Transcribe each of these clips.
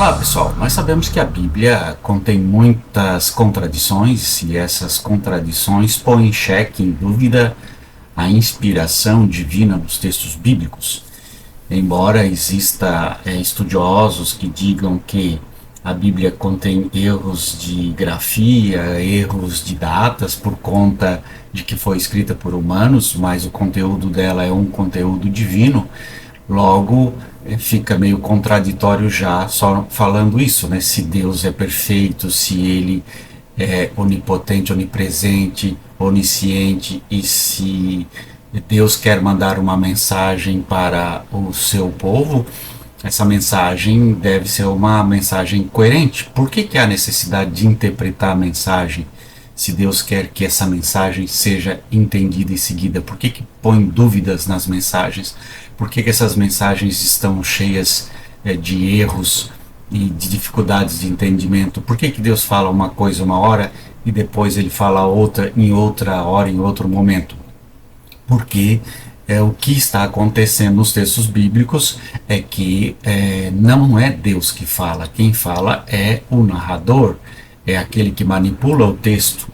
Claro, pessoal, nós sabemos que a Bíblia contém muitas contradições e essas contradições põem em xeque, em dúvida, a inspiração divina nos textos bíblicos. Embora exista estudiosos que digam que a Bíblia contém erros de grafia, erros de datas por conta de que foi escrita por humanos, mas o conteúdo dela é um conteúdo divino. Logo, fica meio contraditório já só falando isso, né? Se Deus é perfeito, se Ele é onipotente, onipresente, onisciente, e se Deus quer mandar uma mensagem para o seu povo, essa mensagem deve ser uma mensagem coerente. Por que há necessidade de interpretar a mensagem? Se Deus quer que essa mensagem seja entendida e seguida, por que põe dúvidas nas mensagens? Por que essas mensagens estão cheias de erros e de dificuldades de entendimento? Por que Deus fala uma coisa uma hora e depois ele fala outra em outra hora, em outro momento? Porque o que está acontecendo nos textos bíblicos é que não é Deus que fala, quem fala é o narrador, é aquele que manipula o texto.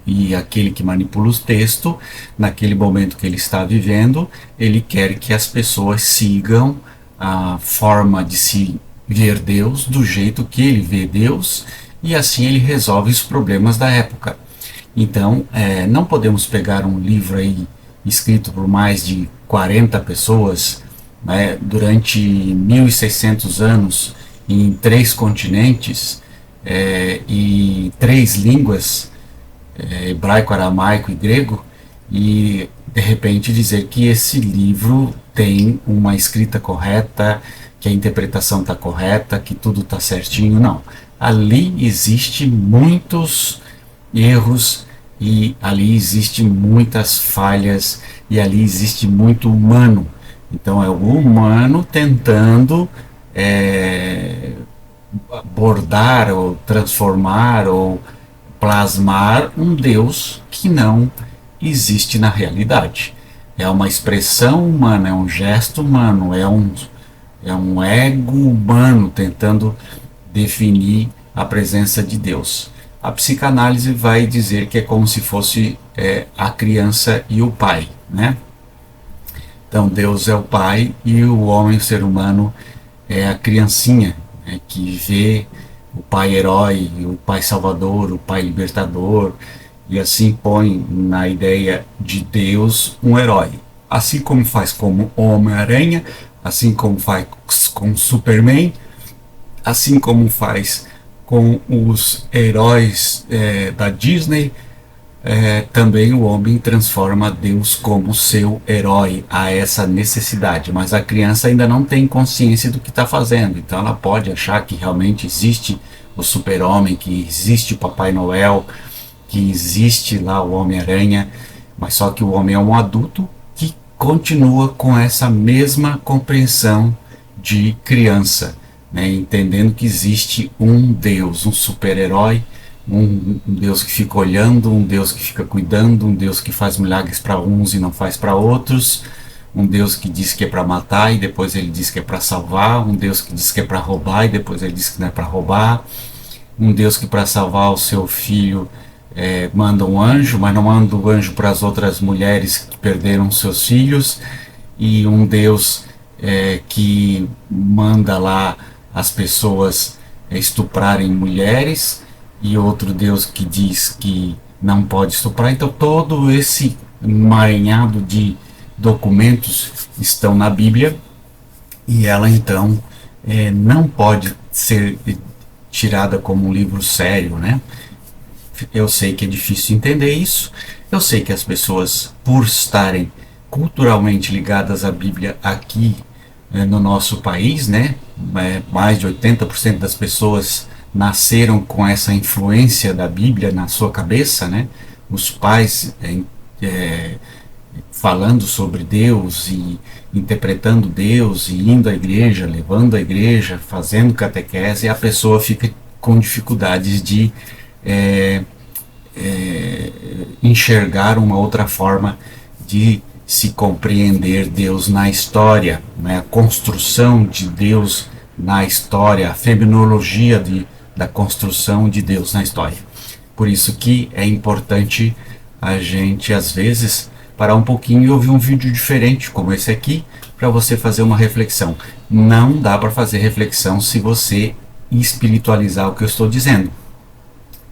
E aquele que manipula o texto, naquele momento que ele está vivendo, ele quer que as pessoas sigam a forma de se ver Deus do jeito que ele vê Deus, e assim ele resolve os problemas da época. Então, não podemos pegar um livro aí escrito por mais de 40 pessoas, né, durante 1.600 anos, em 3 continentes e 3 línguas, hebraico, aramaico e grego, e de repente dizer que esse livro tem uma escrita correta, que a interpretação está correta, que tudo está certinho. Não. Ali existe muitos erros, e ali existe muitas falhas, e ali existe muito humano. Então é o humano tentando abordar ou transformar ou plasmar um Deus que não existe na realidade. É uma expressão humana, é um gesto humano, é um ego humano tentando definir a presença de Deus. A psicanálise vai dizer que é como se fosse a criança e o pai, né? Então Deus é o pai e o homem, o ser humano, é a criancinha, que vê o pai herói, o pai salvador, o pai libertador, e assim põe na ideia de Deus um herói. Assim como faz com Homem-Aranha, assim como faz com Superman, assim como faz com os heróis da Disney, também o homem transforma Deus como seu herói. Há essa necessidade, mas a criança ainda não tem consciência do que está fazendo, então ela pode achar que realmente existe o super-homem, que existe o Papai Noel, que existe lá o Homem-Aranha, mas só que o homem é um adulto que continua com essa mesma compreensão de criança, né, entendendo que existe um Deus, um super-herói, um Deus que fica olhando, um Deus que fica cuidando, um Deus que faz milagres para uns e não faz para outros, um Deus que diz que é para matar e depois ele diz que é para salvar, um Deus que diz que é para roubar e depois ele diz que não é para roubar, um Deus que para salvar o seu filho manda um anjo, mas não manda o anjo para as outras mulheres que perderam seus filhos, e um Deus que manda lá as pessoas estuprarem mulheres, e outro Deus que diz que não pode estuprar. Então todo esse emaranhado de documentos estão na Bíblia, e ela então não pode ser tirada como um livro sério, né? Eu sei que é difícil entender isso, eu sei que as pessoas, por estarem culturalmente ligadas à Bíblia aqui no nosso país, né, mais de 80% das pessoas nasceram com essa influência da Bíblia na sua cabeça, né? Os pais falando sobre Deus e interpretando Deus e indo à igreja, levando à igreja, fazendo catequese, e a pessoa fica com dificuldades de enxergar uma outra forma de se compreender Deus na história, né? A construção de Deus na história, a fenomenologia da construção de Deus na história. Por isso que é importante a gente, às vezes, parar um pouquinho e ouvir um vídeo diferente, como esse aqui, para você fazer uma reflexão. Não dá para fazer reflexão se você espiritualizar o que eu estou dizendo.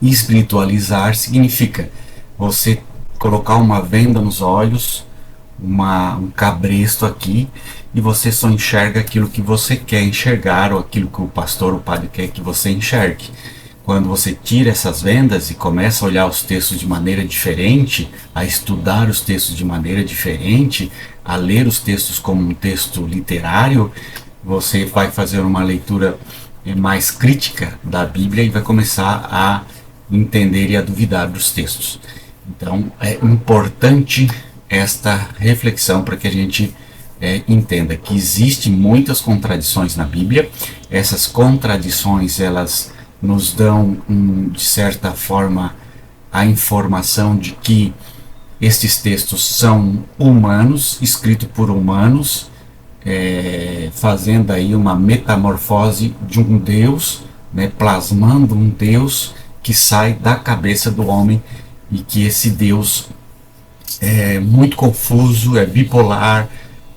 Espiritualizar significa você colocar uma venda nos olhos, um cabresto aqui, e você só enxerga aquilo que você quer enxergar, ou aquilo que o pastor, o padre quer que você enxergue. Quando você tira essas vendas e começa a olhar os textos de maneira diferente, a estudar os textos de maneira diferente, a ler os textos como um texto literário, você vai fazer uma leitura mais crítica da Bíblia e vai começar a entender e a duvidar dos textos. Então é importante esta reflexão para que a gente entenda que existem muitas contradições na Bíblia. Essas contradições, elas nos dão, de certa forma, a informação de que estes textos são humanos, escritos por humanos, fazendo aí uma metamorfose de um Deus, né, plasmando um Deus que sai da cabeça do homem, e que esse Deus é muito confuso, é bipolar,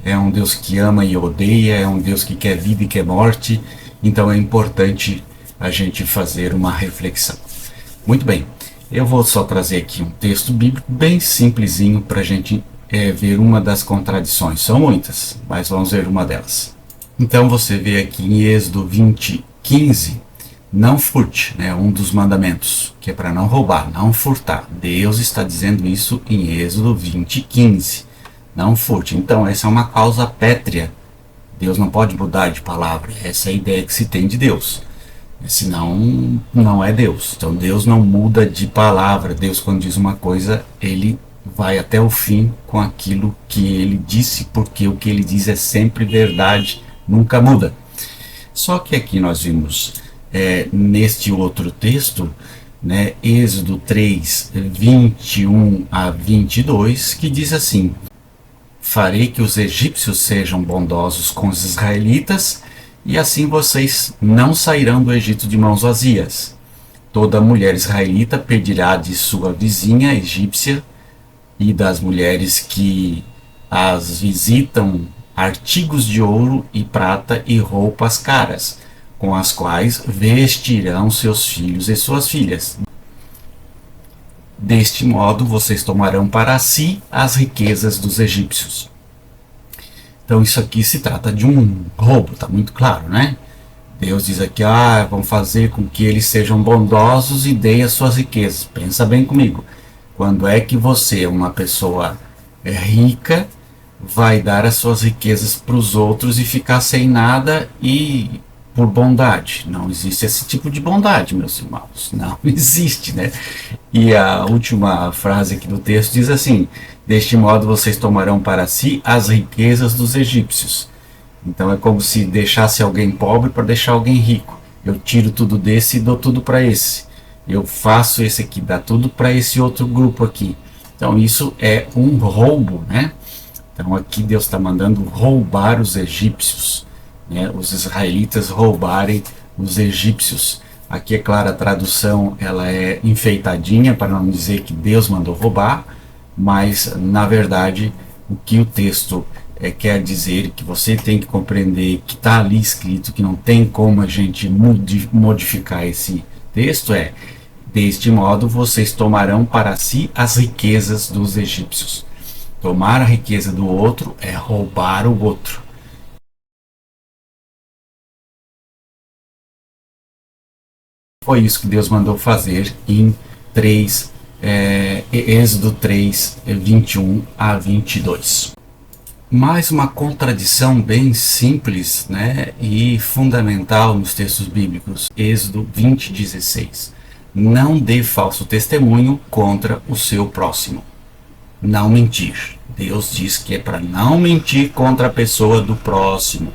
é um Deus que ama e odeia, é um Deus que quer vida e quer morte. Então é importante a gente fazer uma reflexão. Muito bem, eu vou só trazer aqui um texto bíblico bem simplesinho para a gente ver uma das contradições. São muitas, mas vamos ver uma delas. Então você vê aqui em Êxodo 20:15, não furte, né, um dos mandamentos, que é para não roubar, não furtar. Deus está dizendo isso em Êxodo 20:15. Não furte. Então essa é uma causa pétrea. Deus não pode mudar de palavra. Essa é a ideia que se tem de Deus. Senão não é Deus. Então Deus não muda de palavra. Deus, quando diz uma coisa, ele vai até o fim com aquilo que ele disse, porque o que ele diz é sempre verdade, nunca muda. Só que aqui nós vimos neste outro texto, né, Êxodo 3:21-22, que diz assim: farei que os egípcios sejam bondosos com os israelitas, e assim vocês não sairão do Egito de mãos vazias. Toda mulher israelita pedirá de sua vizinha egípcia e das mulheres que as visitam artigos de ouro e prata e roupas caras, com as quais vestirão seus filhos e suas filhas. Deste modo vocês tomarão para si as riquezas dos egípcios. Então isso aqui se trata de um roubo, está muito claro, né? Deus diz aqui, vão fazer com que eles sejam bondosos e deem as suas riquezas. Pensa bem comigo. Quando é que você, uma pessoa rica, vai dar as suas riquezas para os outros e ficar sem nada e por bondade? Não existe esse tipo de bondade, meus irmãos. Não existe, né? E a última frase aqui do texto diz assim: deste modo vocês tomarão para si as riquezas dos egípcios. Então é como se deixasse alguém pobre para deixar alguém rico. Eu tiro tudo desse e dou tudo para esse. Eu faço esse aqui, dá tudo para esse outro grupo aqui. Então isso é um roubo, né? Então aqui Deus está mandando roubar os egípcios, né? Os israelitas roubarem os egípcios. Aqui é claro, a tradução ela é enfeitadinha para não dizer que Deus mandou roubar, mas na verdade o que o texto quer dizer, que você tem que compreender, que está ali escrito, que não tem como a gente modificar esse texto, deste modo vocês tomarão para si as riquezas dos egípcios. Tomar a riqueza do outro é roubar o outro. Foi isso que Deus mandou fazer em Êxodo 3:21-22. Mais uma contradição bem simples, né, e fundamental nos textos bíblicos. Êxodo 20:16. Não dê falso testemunho contra o seu próximo. Não mentir. Deus diz que é para não mentir contra a pessoa do próximo.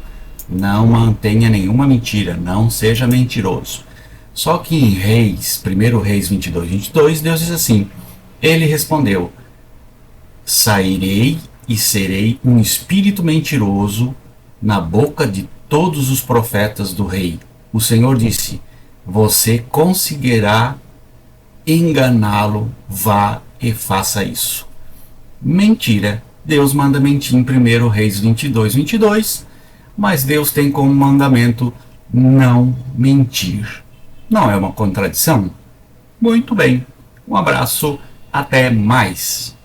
Não mantenha nenhuma mentira, não seja mentiroso. Só que em Reis, 1 Reis 22:22, Deus diz assim: ele respondeu: sairei e serei um espírito mentiroso na boca de todos os profetas do rei. O Senhor disse: você conseguirá enganá-lo, vá e faça isso. Mentira. Deus manda mentir em 1 Reis 22:22, mas Deus tem como mandamento não mentir. Não é uma contradição? Muito bem. Um abraço, até mais.